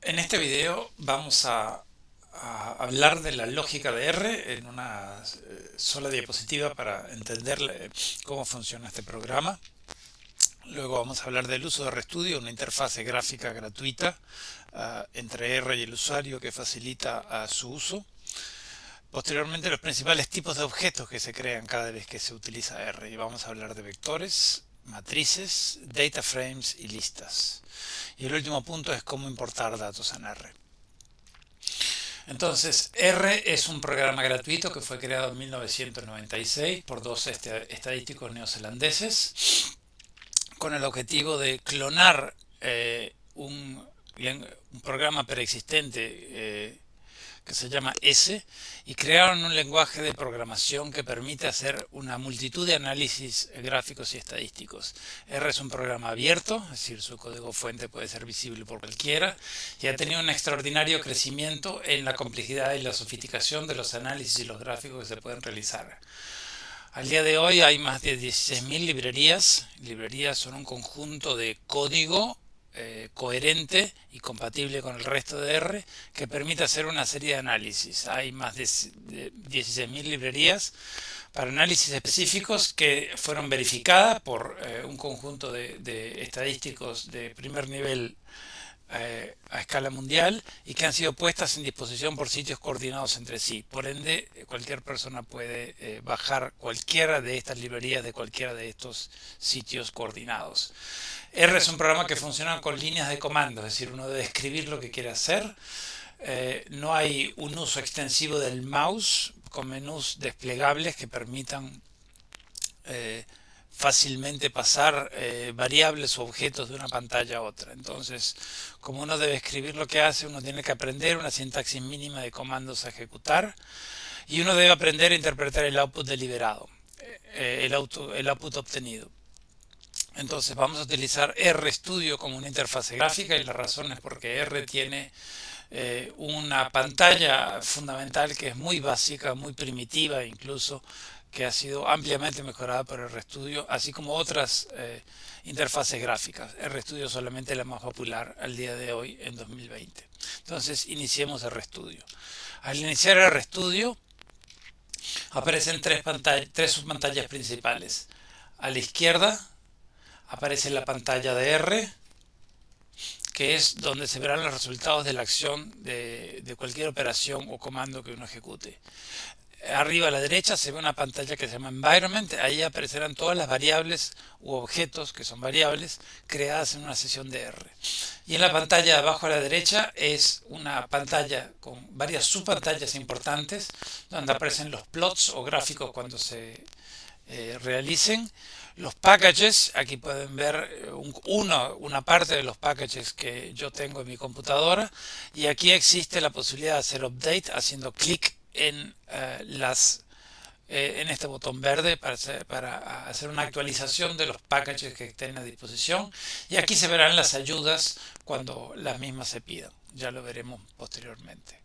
En este video vamos a hablar de la lógica de R en una sola diapositiva para entender cómo funciona este programa. Luego vamos a hablar del uso de RStudio, una interfase gráfica gratuita entre R y el usuario que facilita su uso. Posteriormente, los principales tipos de objetos que se crean cada vez que se utiliza R. Y vamos a hablar de vectores, matrices, data frames y listas. Y el último punto es cómo importar datos en R. Entonces, R es un programa gratuito que fue creado en 1996 por dos estadísticos neozelandeses con el objetivo de clonar un programa preexistente que se llama S, y crearon un lenguaje de programación que permite hacer una multitud de análisis gráficos y estadísticos. R es un programa abierto, es decir, su código fuente puede ser visible por cualquiera, y ha tenido un extraordinario crecimiento en la complejidad y la sofisticación de los análisis y los gráficos que se pueden realizar. Al día de hoy hay más de 16.000 librerías. Librerías son un conjunto de código coherente y compatible con el resto de R que permite hacer una serie de análisis. Hay más de 16.000 librerías para análisis específicos que fueron verificadas por un conjunto de estadísticos de primer nivel a escala mundial y que han sido puestas en disposición por sitios coordinados entre sí. Por ende, cualquier persona puede bajar cualquiera de estas librerías de cualquiera de estos sitios coordinados. R es un programa que funciona con líneas de comando, es decir, uno debe escribir lo que quiere hacer. No hay un uso extensivo del mouse con menús desplegables que permitan fácilmente pasar variables o objetos de una pantalla a otra. Entonces, como uno debe escribir lo que hace, uno tiene que aprender una sintaxis mínima de comandos a ejecutar, y uno debe aprender a interpretar el output deliberado, el output obtenido. Entonces vamos a utilizar RStudio como una interfase gráfica, y la razón es porque R tiene una pantalla fundamental que es muy básica, muy primitiva incluso, que ha sido ampliamente mejorada por RStudio, así como otras interfaces gráficas. RStudio es solamente la más popular al día de hoy en 2020. Entonces iniciemos RStudio. Al iniciar RStudio aparecen tres subpantallas principales. A la izquierda aparece la pantalla de R, que es donde se verán los resultados de la acción de cualquier operación o comando que uno ejecute. Arriba a la derecha se ve una pantalla que se llama Environment. Ahí aparecerán todas las variables u objetos que son variables creadas en una sesión de R. Y en la pantalla de abajo a la derecha es una pantalla con varias subpantallas importantes donde aparecen los plots o gráficos cuando se realicen. Los packages, aquí pueden ver una parte de los packages que yo tengo en mi computadora, y aquí existe la posibilidad de hacer update haciendo clic en este botón verde para hacer una actualización de los packages que estén a disposición, y aquí se verán las ayudas cuando las mismas se pidan. Ya lo veremos posteriormente.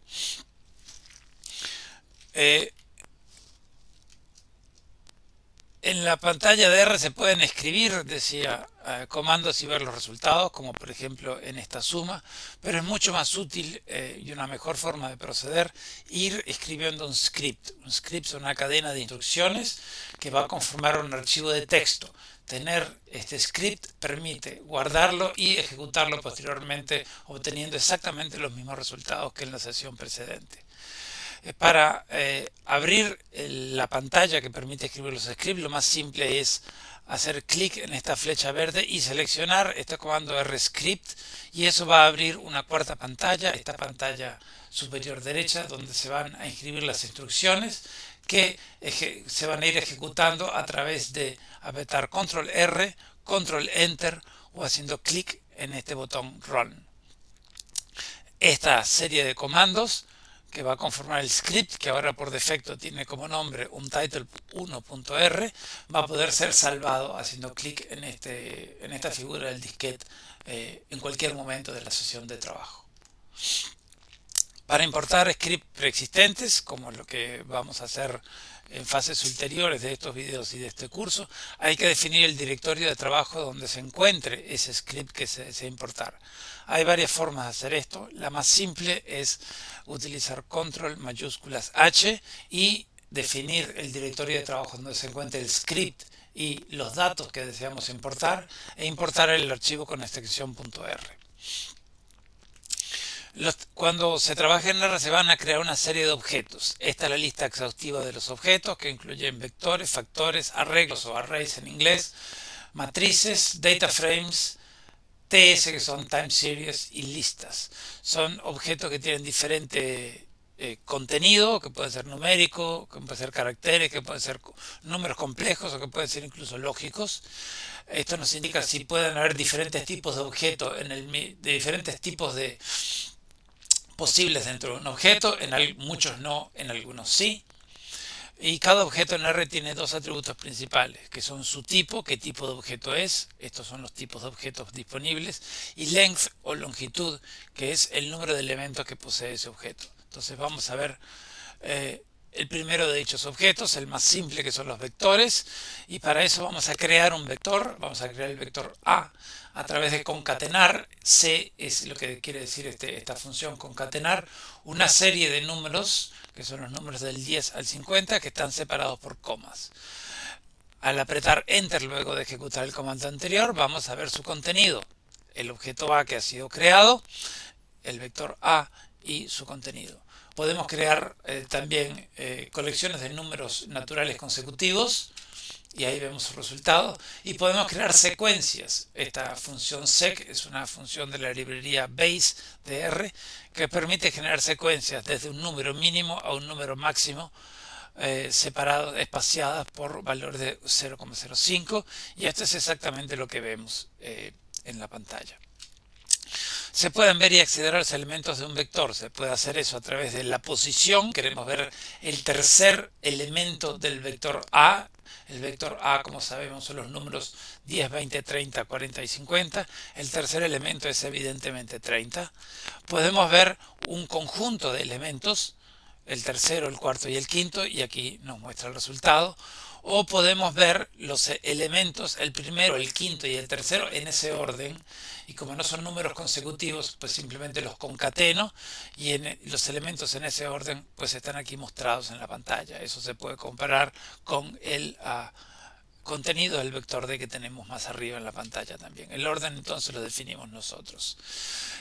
En la pantalla de R se pueden escribir, decía, comandos y ver los resultados, como por ejemplo en esta suma, pero es mucho más útil y una mejor forma de proceder ir escribiendo un script. Un script es una cadena de instrucciones que va a conformar un archivo de texto. Tener este script permite guardarlo y ejecutarlo posteriormente, obteniendo exactamente los mismos resultados que en la sesión precedente. Para abrir la pantalla que permite escribir los scripts, lo más simple es hacer clic en esta flecha verde y seleccionar este comando rscript, y eso va a abrir una cuarta pantalla, esta pantalla superior derecha, donde se van a inscribir las instrucciones que se van a ir ejecutando a través de apretar control R, control enter o haciendo clic en este botón run. Esta serie de comandos que va a conformar el script, que ahora por defecto tiene como nombre untitled1.r, va a poder ser salvado haciendo clic en esta figura del disquete en cualquier momento de la sesión de trabajo. Para importar scripts preexistentes, como lo que vamos a hacer en fases ulteriores de estos videos y de este curso, hay que definir el directorio de trabajo donde se encuentre ese script que se desea importar. Hay varias formas de hacer esto. La más simple es utilizar control mayúsculas H y definir el directorio de trabajo donde se encuentre el script y los datos que deseamos importar e importar el archivo con extensión .r. Cuando se trabaja en R se van a crear una serie de objetos. Esta es la lista exhaustiva de los objetos que incluyen vectores, factores, arreglos o arrays en inglés, matrices, data frames, TS que son time series y listas. Son objetos que tienen diferente contenido, que puede ser numérico, que puede ser caracteres, que pueden ser números complejos o que pueden ser incluso lógicos. Esto nos indica si pueden haber diferentes tipos de objetos, de diferentes tipos de posibles dentro de un objeto, en muchos no, en algunos sí. Y cada objeto en R tiene dos atributos principales, que son su tipo, qué tipo de objeto es, estos son los tipos de objetos disponibles, y length o longitud, que es el número de elementos que posee ese objeto. Entonces vamos a ver el primero de dichos objetos, el más simple, que son los vectores, y para eso vamos a crear un vector, vamos a crear el vector a través de concatenar. C es lo que quiere decir esta función, concatenar una serie de números, que son los números del 10 al 50, que están separados por comas. Al apretar Enter luego de ejecutar el comando anterior, vamos a ver su contenido, el objeto A que ha sido creado, el vector A y su contenido. Podemos crear también colecciones de números naturales consecutivos y ahí vemos el resultado. Y podemos crear secuencias. Esta función sec es una función de la librería base de R que permite generar secuencias desde un número mínimo a un número máximo separadas, espaciadas por valores de 0,05, y esto es exactamente lo que vemos en la pantalla. Se pueden ver y acceder a los elementos de un vector. Se puede hacer eso a través de la posición. Queremos ver el tercer elemento del vector A. El vector A, como sabemos, son los números 10, 20, 30, 40 y 50. El tercer elemento es evidentemente 30. Podemos ver un conjunto de elementos, el tercero, el cuarto y el quinto, y aquí nos muestra el resultado. O podemos ver los elementos, el primero, el quinto y el tercero, en ese orden, y como no son números consecutivos, pues simplemente los concateno, y los elementos en ese orden pues están aquí mostrados en la pantalla. Eso se puede comparar con el contenido del vector D que tenemos más arriba en la pantalla también. El orden entonces lo definimos nosotros.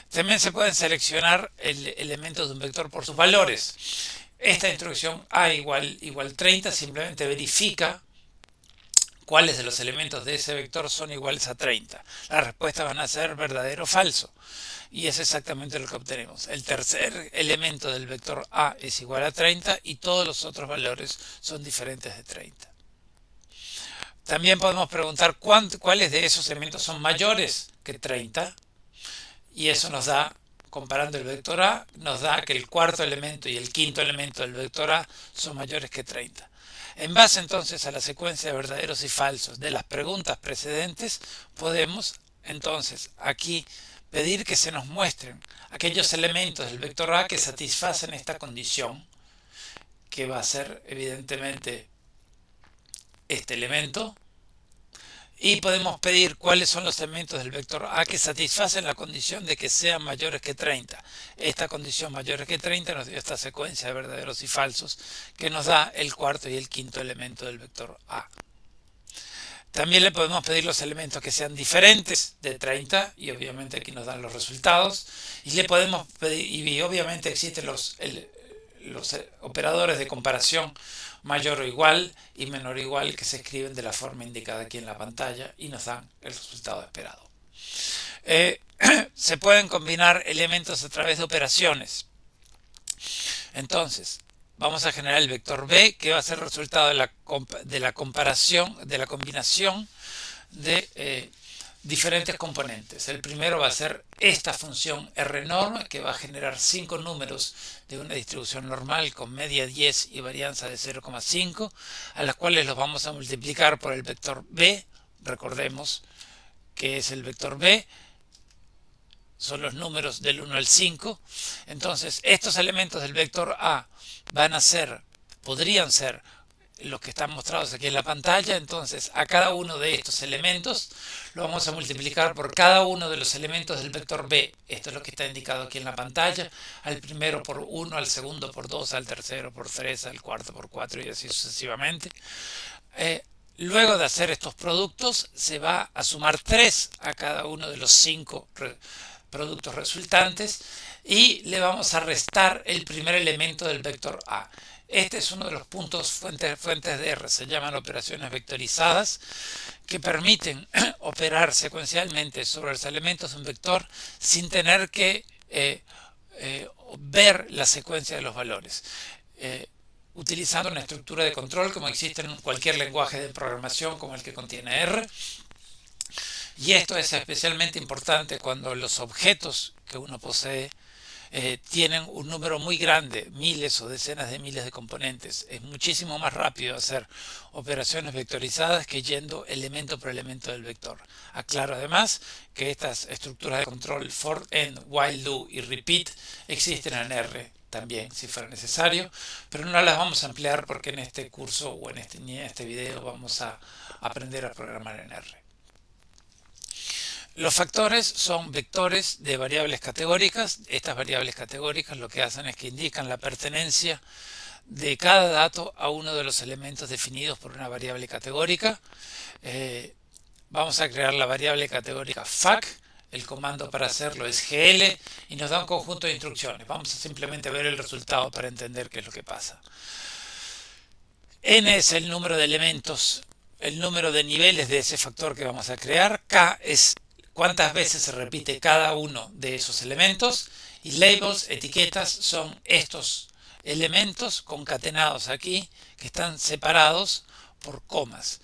También se pueden seleccionar elementos de un vector por sus valores. Esta instrucción A igual 30 simplemente verifica cuáles de los elementos de ese vector son iguales a 30. Las respuestas van a ser verdadero o falso. Y es exactamente lo que obtenemos. El tercer elemento del vector A es igual a 30 y todos los otros valores son diferentes de 30. También podemos preguntar cuáles de esos elementos son mayores que 30. Y eso nos da, comparando el vector A, nos da que el cuarto elemento y el quinto elemento del vector A son mayores que 30. En base entonces a la secuencia de verdaderos y falsos de las preguntas precedentes, podemos entonces aquí pedir que se nos muestren aquellos elementos del vector A que satisfacen esta condición, que va a ser evidentemente este elemento. Y podemos pedir cuáles son los elementos del vector A que satisfacen la condición de que sean mayores que 30. Esta condición mayores que 30 nos dio esta secuencia de verdaderos y falsos que nos da el cuarto y el quinto elemento del vector A. También le podemos pedir los elementos que sean diferentes de 30 y obviamente aquí nos dan los resultados. Y le podemos pedir, y obviamente existen los operadores de comparación mayor o igual y menor o igual que se escriben de la forma indicada aquí en la pantalla y nos dan el resultado esperado. Se pueden combinar elementos a través de operaciones. Entonces, vamos a generar el vector B, que va a ser el resultado de la comparación, de la combinación de diferentes componentes. El primero va a ser esta función rnorm, que va a generar 5 números de una distribución normal con media 10 y varianza de 0,5, a las cuales los vamos a multiplicar por el vector B. Recordemos que es el vector B, son los números del 1 al 5. Entonces estos elementos del vector A podrían ser los que están mostrados aquí en la pantalla. Entonces a cada uno de estos elementos lo vamos a multiplicar por cada uno de los elementos del vector B. Esto es lo que está indicado aquí en la pantalla. Al primero por 1, al segundo por 2, al tercero por 3, al cuarto por 4 y así sucesivamente. Luego de hacer estos productos se va a sumar 3 a cada uno de los 5 productos resultantes y le vamos a restar el primer elemento del vector A. Este es uno de los puntos fuentes de R, se llaman operaciones vectorizadas, que permiten operar secuencialmente sobre los elementos de un vector sin tener que ver la secuencia de los valores. Utilizando una estructura de control como existe en cualquier lenguaje de programación como el que contiene R. Y esto es especialmente importante cuando los objetos que uno posee tienen un número muy grande, miles o decenas de miles de componentes. Es muchísimo más rápido hacer operaciones vectorizadas que yendo elemento por elemento del vector. Aclaro además que estas estructuras de control for, end, while, do y repeat existen en R también si fuera necesario, pero no las vamos a emplear porque en este curso o ni en este video vamos a aprender a programar en R. Los factores son vectores de variables categóricas. Estas variables categóricas lo que hacen es que indican la pertenencia de cada dato a uno de los elementos definidos por una variable categórica. Vamos a crear la variable categórica fac. El comando para hacerlo es gl y nos da un conjunto de instrucciones. Vamos a simplemente ver el resultado para entender qué es lo que pasa. N es el número de elementos, el número de niveles de ese factor que vamos a crear. K es cuántas veces se repite cada uno de esos elementos. Y labels, etiquetas, son estos elementos concatenados aquí que están separados por comas.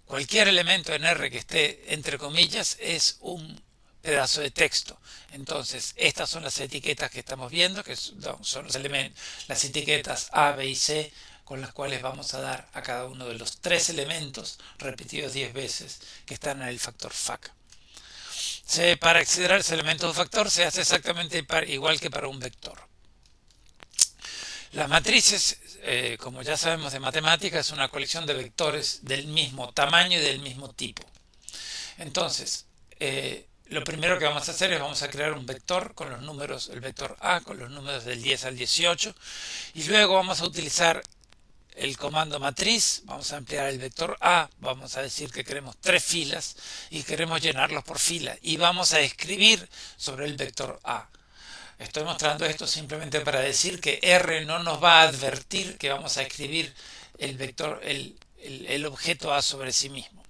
Cualquier elemento en R que esté entre comillas es un pedazo de texto. Entonces estas son las etiquetas que estamos viendo, que son los elementos, las etiquetas A, B y C, con las cuales vamos a dar a cada uno de los 3 elementos repetidos 10 veces que están en el factor fac. Para acceder a ese elemento de factor se hace exactamente igual que para un vector. Las matrices, como ya sabemos de matemática, es una colección de vectores del mismo tamaño y del mismo tipo. Entonces, lo primero que vamos a hacer es vamos a crear un vector con los números, el vector A con los números del 10 al 18 y luego vamos a utilizar el comando matriz, vamos a ampliar el vector A, vamos a decir que queremos 3 filas y queremos llenarlos por fila y vamos a escribir sobre el vector A. Estoy mostrando esto simplemente para decir que R no nos va a advertir que vamos a escribir el vector, el objeto A sobre sí mismo.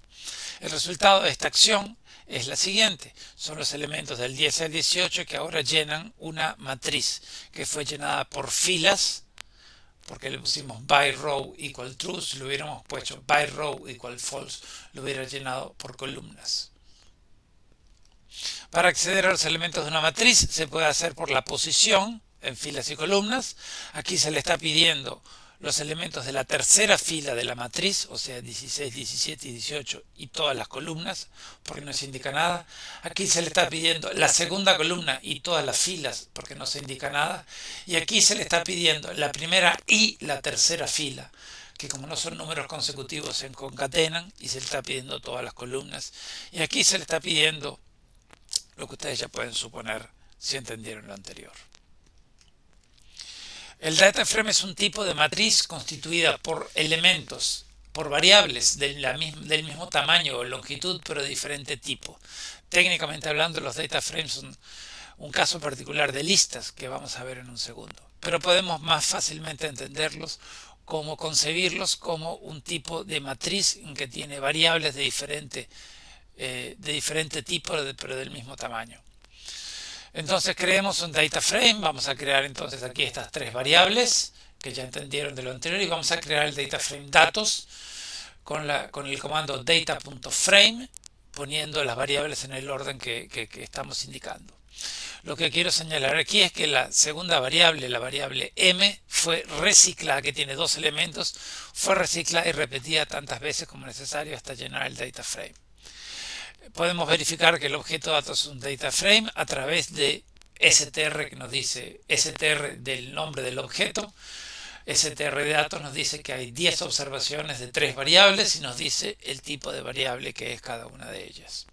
El resultado de esta acción es la siguiente. Son los elementos del 10 al 18 que ahora llenan una matriz que fue llenada por filas, porque le pusimos by row equal true. Si lo hubiéramos puesto by row equal false, lo hubiera llenado por columnas. Para acceder a los elementos de una matriz se puede hacer por la posición en filas y columnas. Aquí se le está pidiendo los elementos de la tercera fila de la matriz, o sea 16, 17 y 18 y todas las columnas, porque no se indica nada. Aquí se le está pidiendo la segunda columna y todas las filas, porque no se indica nada. Y aquí se le está pidiendo la primera y la tercera fila, que como no son números consecutivos se concatenan, y se le está pidiendo todas las columnas. Y aquí se le está pidiendo lo que ustedes ya pueden suponer si entendieron lo anterior. El data frame es un tipo de matriz constituida por elementos, por variables del mismo tamaño o longitud, pero de diferente tipo. Técnicamente hablando, los data frames son un caso particular de listas que vamos a ver en un segundo. Pero podemos más fácilmente entenderlos como concebirlos como un tipo de matriz en que tiene variables de diferente tipo, pero del mismo tamaño. Entonces creemos un data frame, vamos a crear entonces aquí estas 3 variables que ya entendieron de lo anterior y vamos a crear el data frame datos con el comando data.frame, poniendo las variables en el orden que estamos indicando. Lo que quiero señalar aquí es que la segunda variable, la variable m, fue reciclada, que tiene 2 elementos, fue reciclada y repetida tantas veces como necesario hasta llenar el data frame. Podemos verificar que el objeto datos es un data frame a través de str, que nos dice str del nombre del objeto, STR de datos nos dice que hay 10 observaciones de 3 variables y nos dice el tipo de variable que es cada una de ellas.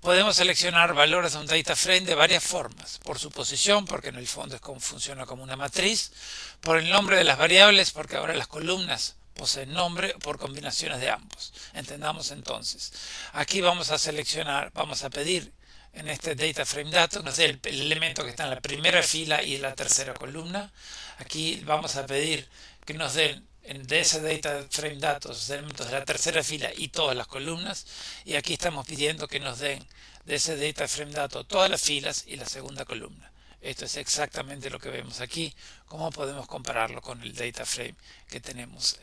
Podemos seleccionar valores de un data frame de varias formas, por su posición, porque en el fondo funciona como una matriz, por el nombre de las variables, porque ahora las columnas poseen nombre, o por combinaciones de ambos. Entendamos entonces. Aquí vamos a seleccionar, vamos a pedir en este data frame dato, nos dé el elemento que está en la primera fila y en la tercera columna. Aquí vamos a pedir que nos den de ese data frame datos los elementos de la tercera fila y todas las columnas, y aquí estamos pidiendo que nos den de ese data frame dato todas las filas y la segunda columna. Esto es exactamente lo que vemos aquí. ¿Cómo podemos compararlo con el data frame que tenemos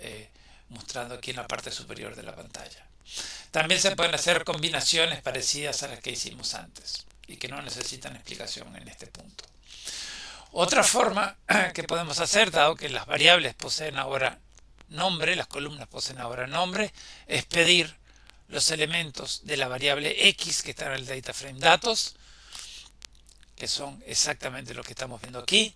mostrando aquí en la parte superior de la pantalla? También se pueden hacer combinaciones parecidas a las que hicimos antes y que no necesitan explicación en este punto. Otra forma que podemos hacer, dado que las variables poseen ahora nombre, las columnas poseen ahora nombre, es pedir los elementos de la variable X que está en el data frame datos, que son exactamente lo que estamos viendo aquí.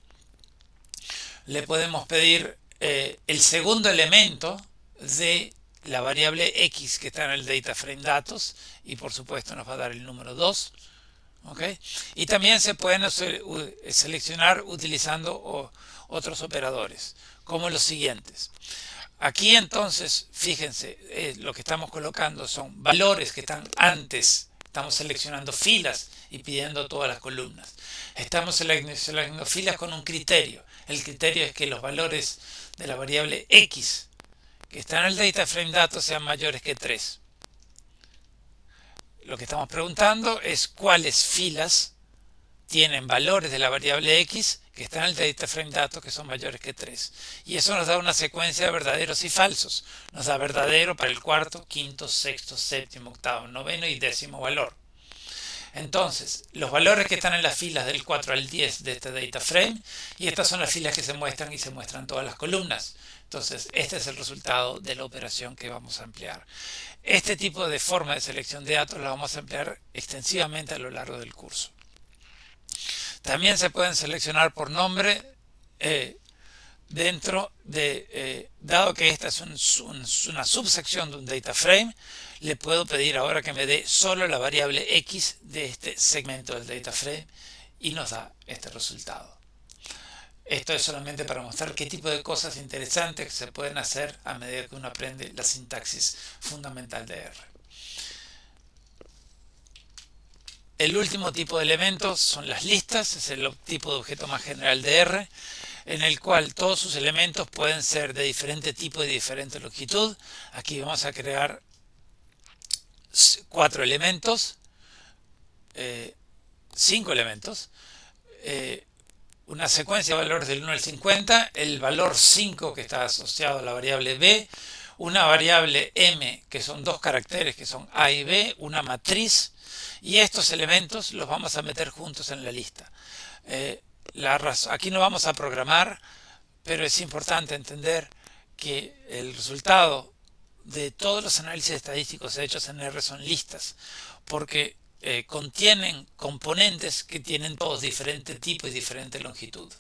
Le podemos pedir el segundo elemento de la variable X que está en el data frame datos, y por supuesto nos va a dar el número 2. ¿Okay? Y también se pueden seleccionar utilizando otros operadores, como los siguientes. Aquí entonces, fíjense, lo que estamos colocando son valores que están antes. Estamos seleccionando filas y pidiendo todas las columnas. Estamos seleccionando filas con un criterio. El criterio es que los valores de la variable X que están en el data frame datos sean mayores que 3. Lo que estamos preguntando es cuáles filas tienen valores de la variable X que están en el data frame datos que son mayores que 3. Y eso nos da una secuencia de verdaderos y falsos. Nos da verdadero para el cuarto, quinto, sexto, séptimo, octavo, noveno y décimo valor. Entonces, los valores que están en las filas del 4 al 10 de este data frame, y estas son las filas que se muestran y se muestran todas las columnas. Entonces, este es el resultado de la operación que vamos a emplear. Este tipo de forma de selección de datos la vamos a emplear extensivamente a lo largo del curso. También se pueden seleccionar por nombre dentro de, dado que esta es una subsección de un data frame, le puedo pedir ahora que me dé solo la variable X de este segmento del data frame y nos da este resultado. Esto es solamente para mostrar qué tipo de cosas interesantes se pueden hacer a medida que uno aprende la sintaxis fundamental de R. El último tipo de elementos son las listas, es el tipo de objeto más general de R, en el cual todos sus elementos pueden ser de diferente tipo y de diferente longitud. Aquí vamos a crear 4 elementos, 5 elementos, una secuencia de valores del 1 al 50, el valor 5 que está asociado a la variable b, una variable m que son 2 caracteres que son a y b, una matriz, y estos elementos los vamos a meter juntos en la lista. Aquí no vamos a programar, pero es importante entender que el resultado de todos los análisis estadísticos hechos en R son listas, porque contienen componentes que tienen todos diferente tipo y diferente longitud.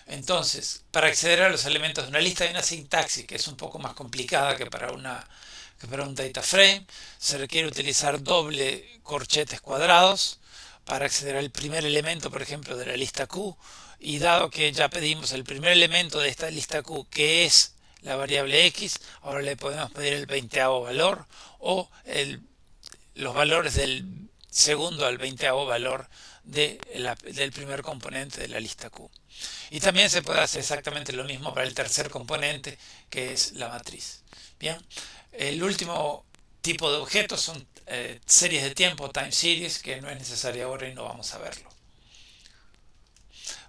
Entonces, para acceder a los elementos de una lista hay una sintaxis que es un poco más complicada que para un data frame. Se requiere utilizar doble corchetes cuadrados para acceder al primer elemento, por ejemplo, de la lista Q, y dado que ya pedimos el primer elemento de esta lista Q, que es la variable X, ahora le podemos pedir el 20avo valor o los valores del segundo al 20avo valor del primer componente de la lista Q. Y también se puede hacer exactamente lo mismo para el tercer componente, que es la matriz. Bien, el último tipo de objetos son series de tiempo, time series, que no es necesario ahora y no vamos a verlo.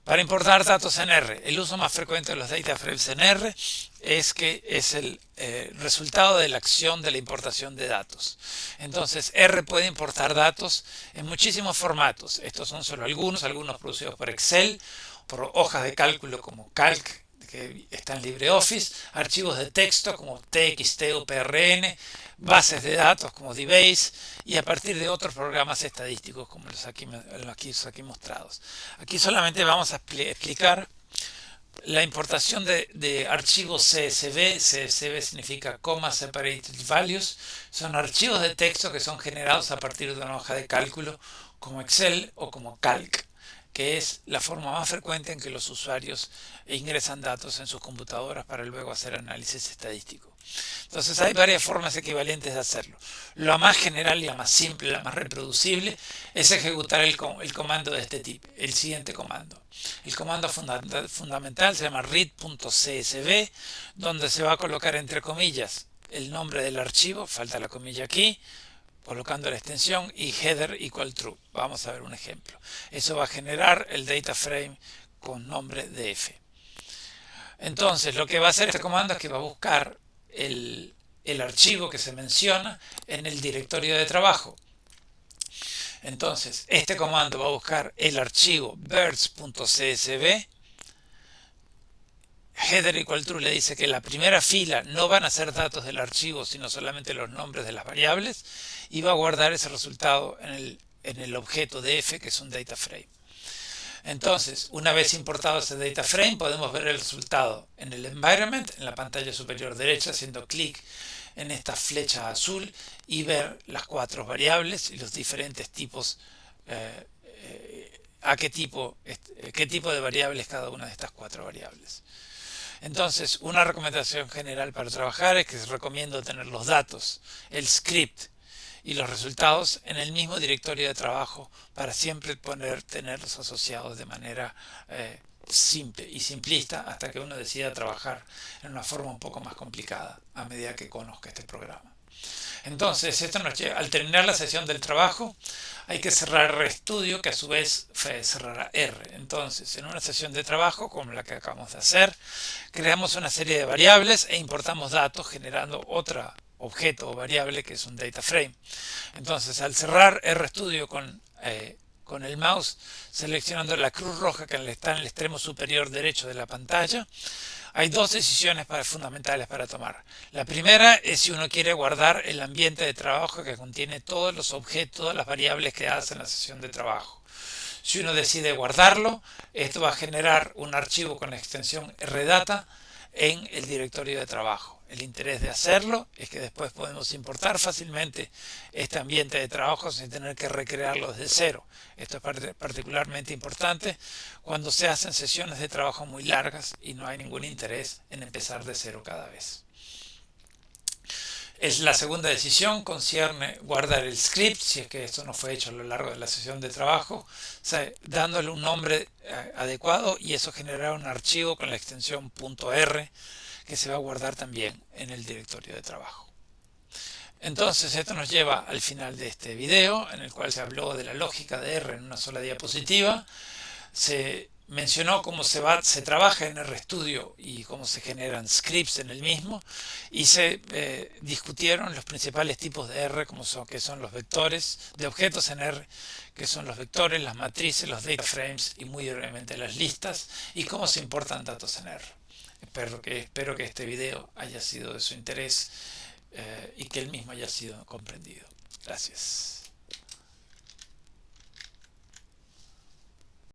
Para importar datos en R, el uso más frecuente de los data frames en R es que es el resultado de la acción de la importación de datos. Entonces, R puede importar datos en muchísimos formatos. Estos son solo algunos producidos por Excel, por hojas de cálculo como Calc, que está en LibreOffice, archivos de texto como TXT o PRN, bases de datos como DBase y a partir de otros programas estadísticos como los aquí mostrados. Aquí solamente vamos a explicar la importación de archivos CSV. CSV significa Comma Separated Values. Son archivos de texto que son generados a partir de una hoja de cálculo como Excel o como Calc, que es la forma más frecuente en que los usuarios ingresan datos en sus computadoras para luego hacer análisis estadístico. Entonces hay varias formas equivalentes de hacerlo. La más general y la más simple, la más reproducible, es ejecutar el comando de este tipo, el siguiente comando. El comando fundamental se llama read.csv, donde se va a colocar entre comillas el nombre del archivo, falta la comilla aquí, colocando la extensión, y header equal true. Vamos a ver un ejemplo. Eso va a generar el data frame con nombre df. Entonces lo que va a hacer este comando es que va a buscar el archivo que se menciona en el directorio de trabajo. Entonces este comando va a buscar el archivo birds.csv. Header equal true le dice que la primera fila no van a ser datos del archivo, sino solamente los nombres de las variables, y va a guardar ese resultado en el objeto df, que es un data frame. Entonces, una vez importado ese data frame, podemos ver el resultado en el environment, en la pantalla superior derecha, haciendo clic en esta flecha azul y ver las 4 variables y los diferentes tipos, qué tipo de variables cada una de estas 4 variables. Entonces, una recomendación general para trabajar es que recomiendo tener los datos, el script y los resultados en el mismo directorio de trabajo para siempre tenerlos asociados de manera simple y simplista hasta que uno decida trabajar en una forma un poco más complicada a medida que conozca este programa. Entonces, esto nos lleva, al terminar la sesión del trabajo, hay que cerrar RStudio, que a su vez cerrará R. Entonces, en una sesión de trabajo, como la que acabamos de hacer, creamos una serie de variables e importamos datos generando otro objeto o variable que es un data frame. Entonces, al cerrar RStudio con el mouse, seleccionando la cruz roja que está en el extremo superior derecho de la pantalla, hay 2 decisiones fundamentales para tomar. La primera es si uno quiere guardar el ambiente de trabajo que contiene todos los objetos, todas las variables que hace en la sesión de trabajo. Si uno decide guardarlo, esto va a generar un archivo con la extensión rdata en el directorio de trabajo. El interés de hacerlo es que después podemos importar fácilmente este ambiente de trabajo sin tener que recrearlo desde cero. Esto es particularmente importante cuando se hacen sesiones de trabajo muy largas y no hay ningún interés en empezar de cero cada vez. La segunda decisión concierne guardar el script, si es que esto no fue hecho a lo largo de la sesión de trabajo, dándole un nombre adecuado, y eso generará un archivo con la extensión .r que se va a guardar también en el directorio de trabajo. Entonces esto nos lleva al final de este video, en el cual se habló de la lógica de R en una sola diapositiva. Se mencionó cómo se trabaja en RStudio y cómo se generan scripts en el mismo, y se discutieron los principales tipos de R, que son los vectores de objetos en R, que son los vectores, las matrices, los data frames y muy brevemente las listas, y cómo se importan datos en R. Espero que este video haya sido de su interés y que el mismo haya sido comprendido. Gracias.